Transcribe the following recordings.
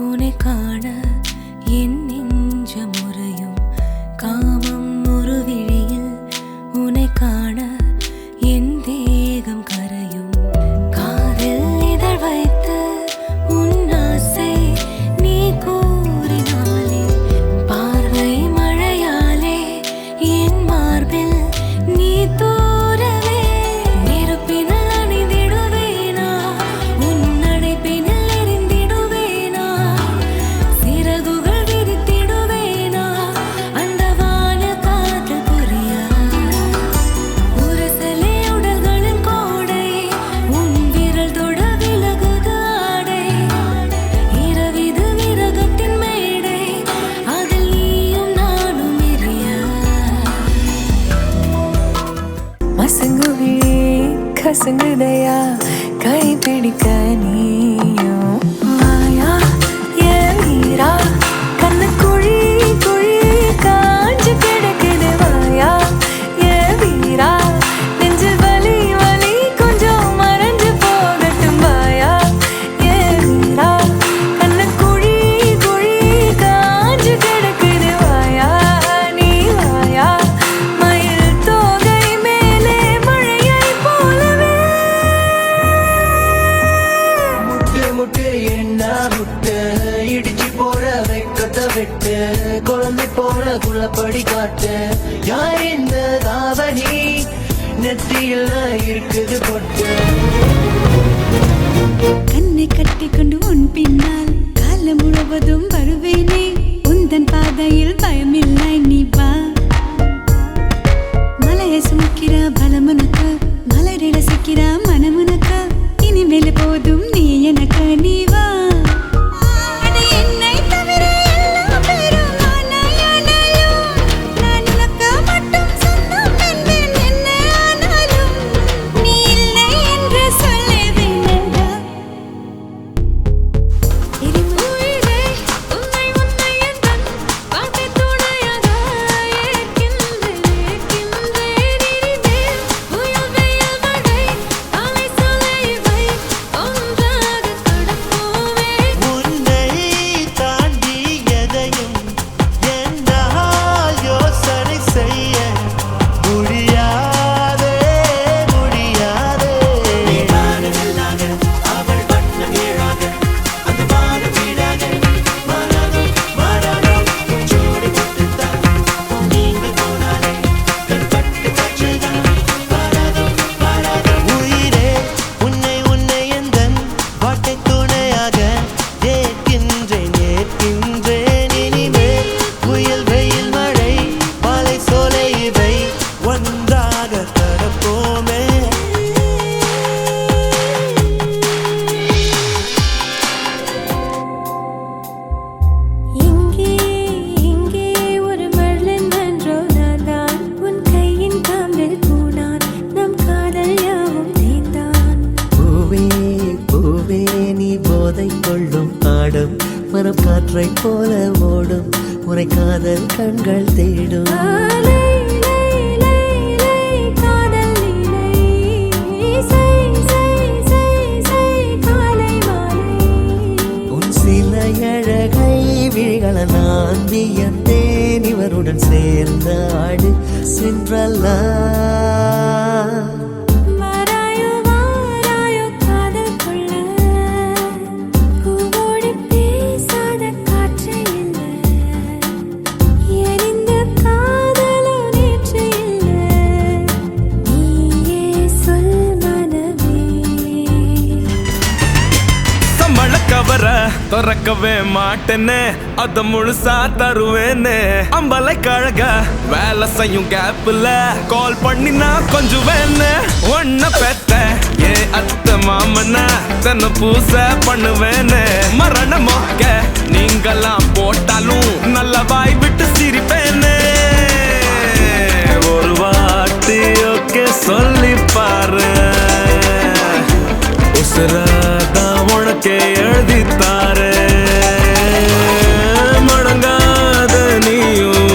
உன்னை காண என் நெஞ்ச முறையும் காமம் ஒரு விழியில் உன்னை காண என் தேகம் கரையும் காதில் இதழ் வைத்து உன் ஆசை நீ கூறினாலே பார்வை மழையாலே என் மார்பில் நீ தூரவே நெருப்பினில் அணிந்திடுவேனா உன் அடைப்பினில் எரிந்திடுவேனா சிறகுகள் விரித்திடுவேனா அந்த வான காற்று புரியா உரசலே உடல்களின் கோடை உன் விரல் தொட விலகுது ஆடை இரவிது விரகத்தின் மேடை அதில் நீயும் நானும் எரியா மசங்குவிழி கசங்குதையா கை பிடிக்க நீயும் மாயா என் வீரா கண்ணு குழி குழி காஞ்சு கிடக்குது மாயா என் வீரா நெஞ்சு வலி வலி கொஞ்சம் மறைஞ்சு போகட்டும் மாயா என் வீரா கண்ணு குழி குழி காஞ்சு கிடக்குது மாயா நீ மாயா மயில் தோகை மேலே மழையை போலவே முட்டு முட்டு என்ன முட்டு இடிச்சு போற வெக்கத்தை விட்டு குழந்தை போற குள்ளப்படி காட்டு யார் இந்த தாவணி நெத்தியில் இருக்குது பொட்டு கண்ணை கட்டிக்கொண்டு உன் பின்னால் காலம் முழுவதும் வருவேனே உந்தன் பாதையில் பயமில்லை நீ வா மலையை சுமக்கிற பலமுனக்கு மலரை ரசிக்கிற மனமுனக்கு இனிமேல் போதும் நீ எனக்கு நீ வா அது என்னை தவிர எல்லா பேரும் ஆனாயானாலும் நான் உனக்கு மட்டும் சொந்தம் என்பேன் என்ன ஆனாலும் நீ இல்லை என்று சொல்ல வேண்டாம் உயிரே உன்னை உன்னை எந்தன் பாட்டை துணையாக ஏற்கின்றேன் இனிமேல் புயல் வெயில் மழை காலை சொல்லை வை ஒன்றாக கடப்போமே உன்னை தாண்டி எதையும் என்னால் யோசனை செய்ய முடியாதே முடியாதே அவள் வண்ணம் ஏழாக அந்த வான வீடாக மாறாதோ மாறாதோ ஜோடி போட்டுத்தான் நீங்கள் போனாலே கண்பட்டு காற்றுதான் மாறாதோ மாறாதோ உயிரே உன்னை உன்னை எந்தன் பாட்டை துணையாக ஏற்கின்றேன் ஏற்கின்றேன் இனிமேல் புயல் வெயில் மழை மாலை சோலை இவை ஒன்றாக கடப்போமே இங்கே இங்கே ஒரு மழலை நன்றோ நான் உன் கையின் காம்பில் பூனான் நம் காதல் யாவும் தேய்ந்தான் பூவே பூவே நீ போதை கொள்ளும் ஆடும் மரம் காற்றை போல ஓடும் உரை காதல் கண்கள் தேடும் லை லை லை லை காதல் லீலை சை சை சை சை காலை மாலை உன் சில அழகை விழிகள நான் வியந்தேன் இவருடன் சேர்ந்த ஆடு சென்றல்லா வாராயோ காதல் கொள்ள பூவோடு பேசாத காற்று இல்லை எரிந்த காதலோ நேற்று இல்லை நீயே சொல் மனமே சம்பள கவர திறக்கவே மாட்டேன்னு அத முழுசா தருவேன்னு அம்பலை கழக வேலை செய்யும் கேப்ல கால் பண்ணி நான் கொஞ்சம் வேணு ஒன்ன பெத்த ஏ அத்த மாமன தன்னை பூச பண்ணுவேன்னு மரண மொக்க நீங்கெல்லாம் போட்டாலும் நல்ல வாய் விட்டு சிரிப்பேன்னு ஒரு வாட்டி ஓகே சொல்லி பாரு உசுரதான் உனக்கே எழுதித்தாரு மடங்காத நீயும்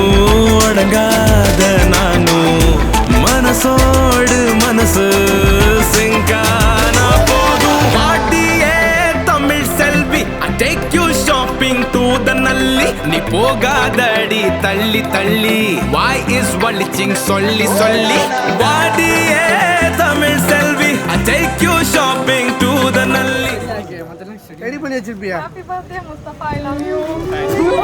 அடங்காத நானும் மனசோடு மனசு சிங்கானா போதும் பாட்டியே தமிழ் செல்வி I take you shopping நீ போகாதடி தள்ளி தள்ளி வாய் இஸ் வலிச்சிங் சொல்லி சொல்லி வாடியே தமிழ் செல்வி I take you shopping to the Nalli ready பண்ணி வச்சிருப்பியா? Happy birthday, Mustafa. I love you.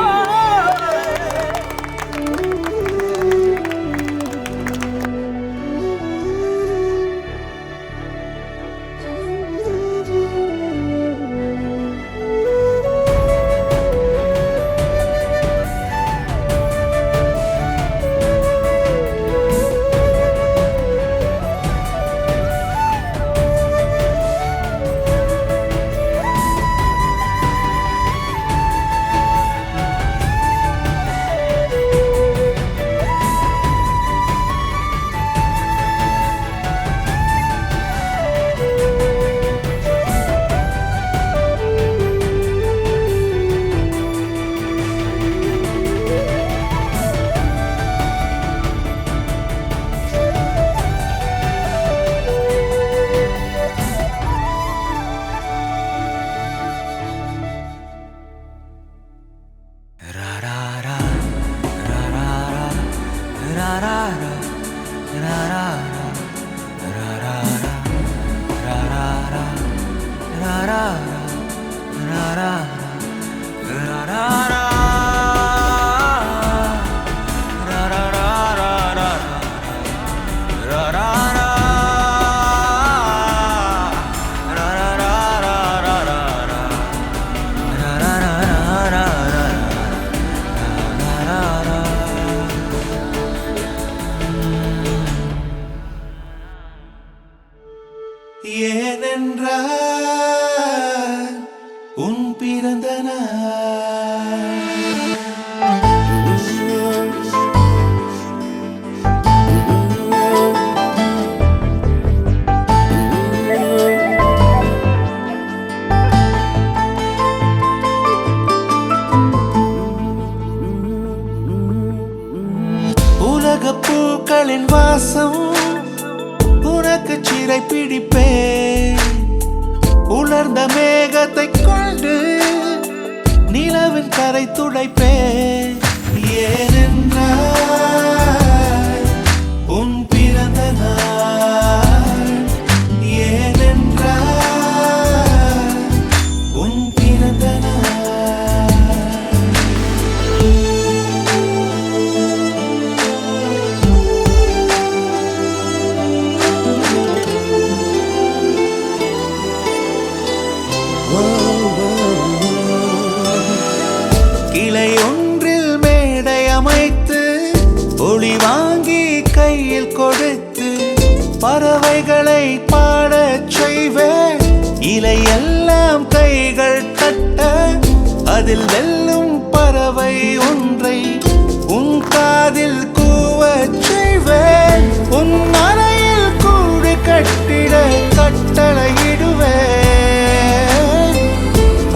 ஏனென்றால் உன் பிறந்த நாள் உலகப் பூக்களின் வாசம் உனக்கு சிறை பிடிப்பேன் உலர்ந்த மேகத்தை கொண்டு நிலவின் கரை துடைப்பேன் ஏனென்றால் உன் பிறந்த நாள் ஏனென்றால் உன் பிறந்த நாள் கிளை ஒன்றில் மேடை அமைத்து ஒளி வாங்கி கையில் கொடுத்து பறவைகளை பாடச் செய்வேன் இலையெல்லாம் கைகள் தட்ட அதில் வெல்லும் பறவை ஒன்றை உன் காதில் கூவச் செய்வேன் உன் அறையில் கூடு கட்டிட கட்டளையிடுவேன்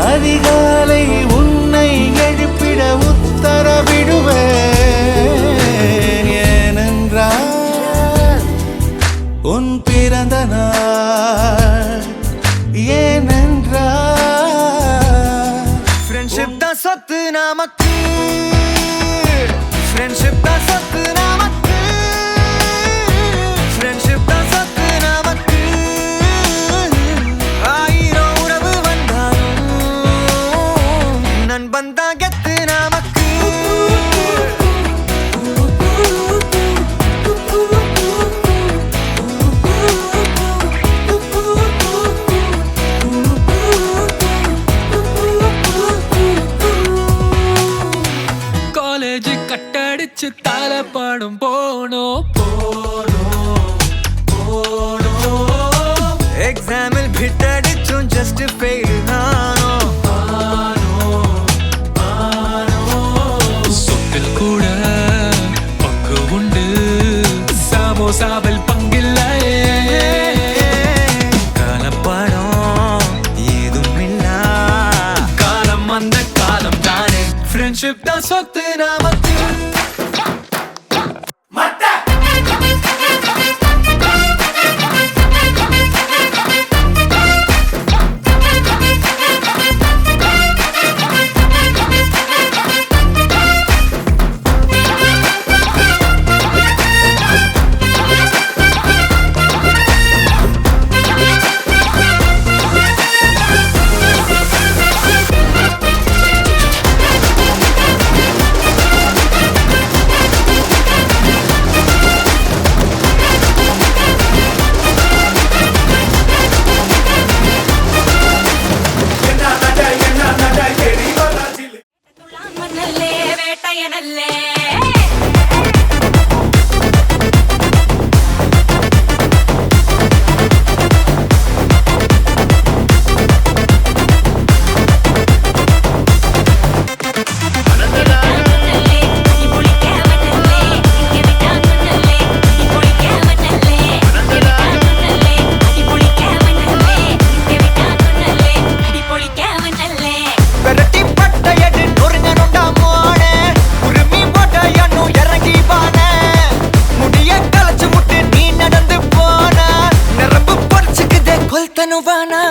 அதிகாலை உன்னை எழுப்பிட உத்தரவிடுவேன் ஏனென்றால் உன் பிறந்த நாள் ஏனென்றால் ஃப்ரெண்ட்ஷிப் தான் சொத்து நமக்கு ஃப்ரெண்ட்ஷிப் தான் சொத்து நமக்கு ஃப்ரெண்ட்ஷிப் தான் சொத்து நமக்கு ஆயிரம் உறவு வந்தாலும் நண்பன் தான் கெத்து நமக்கு காலேஜ் கட்டடிச்சு தலப்படம் போனோம் எக்ஸாமில் பிட்டடிச்சும் ஜஸ்ட் ஃபெயில் நானோ சொத்தில் கூட பங்கு உண்டு சமோசாவில் பங்கில்லை காலப்படம் ஏதும் இல்ல காலம் அந்த காலம் தானே ஃப்ரெண்ட்ஷிப் தான் சொத்து நமக்கு பையனல்லே விரட்டி பட்டையடு நொறுங்கனுண்டா மோனே உரிமை போட்டையன்னு இறங்கி பானே முடிய களைச்சு முட்டு நீ நடந்து போன நரம்பு பொறிச்சுக்குதே கொல்தனுவானா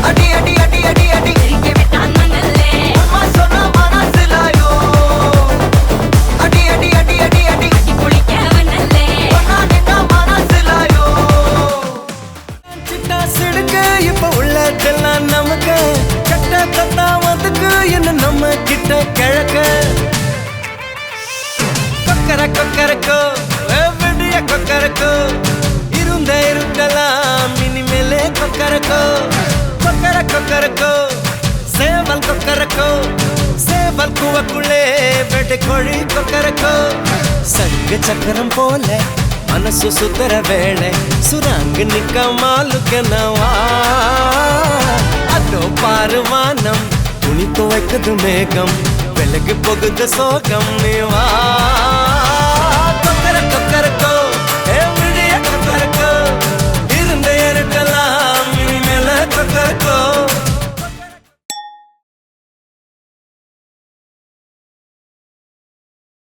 அடி அடி அடி அடி அடி அம்மா சொன்ன மனசிலாயோ அடி அடி அடி அடி அடி ஒன்னா நின்னா மனசிலாயோ சிட்டா சிடுக்கு இப்ப உள்ளதெல்லாம் நமக்கு கட்ட கத்தா வந்துக்கு என்ன நம்ம கிட்ட கிழக்க கொக்கர கொக்கரக்கோ விடிய கொக்கரக்கோ இருட்டலாம் இனிமேலே கொக்கரக்கோ கொக்கர கொக்கரக்கோ சேவல் கொக்கரக்கோ சேவல் கூவக்குள்ளே வெட்டு கோழி கொக்கரக்கோ சங்க சக்கரம் போல மனசு சுத்தர வேளை சுராங்கு நிக்க மாலுக்கனவா அதோ பாரு வானம் துணி துவைக்குது மேகம் விலகு போகுது சோகம் நீ வா